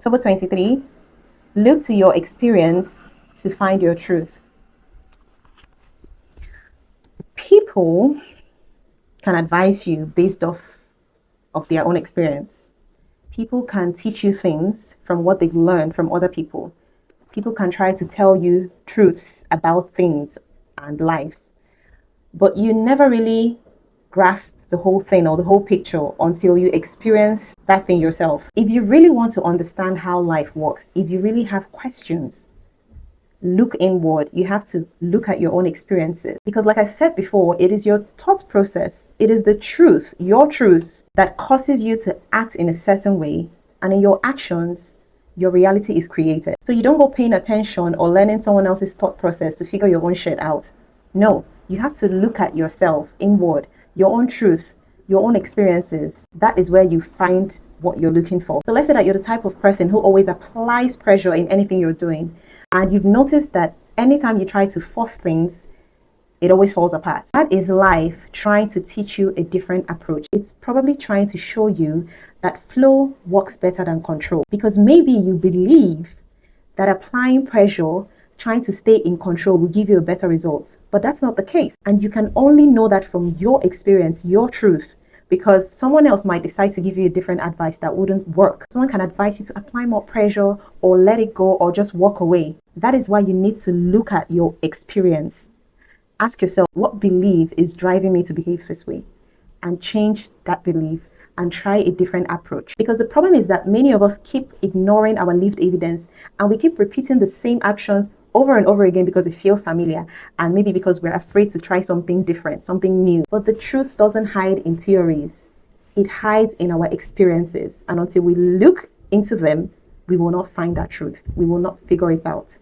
October 23, look to your experience to find your truth. People can advise you based off of their own experience. People can teach you things from what they've learned from other people. People can try to tell you truths about things and life, but you never really grasp the whole thing or the whole picture until you experience that thing yourself. If you really want to understand how life works, if you really have questions, look inward. You have to look at your own experiences, because like I said before, it is your thought process, it is the truth, your truth, that causes you to act in a certain way, and in your actions your reality is created. So you don't go paying attention or learning someone else's thought process to figure your own shit out. No, you have to look at yourself inward, your own truth, your own experiences. That is where you find what you're looking for. So let's say that you're the type of person who always applies pressure in anything you're doing, and you've noticed that anytime you try to force things, it always falls apart. That is life trying to teach you a different approach. It's probably trying to show you that flow works better than control, because maybe you believe that applying pressure, trying to stay in control, will give you a better result. But that's not the case. And you can only know that from your experience, your truth, because someone else might decide to give you a different advice that wouldn't work. Someone can advise you to apply more pressure or let it go or just walk away. That is why you need to look at your experience. Ask yourself, what belief is driving me to behave this way? And change that belief and try a different approach. Because the problem is that many of us keep ignoring our lived evidence, and we keep repeating the same actions over and over again because it feels familiar, and maybe because we're afraid to try something different, something new. But the truth doesn't hide in theories. It hides in our experiences. And until we look into them, we will not find that truth. We will not figure it out.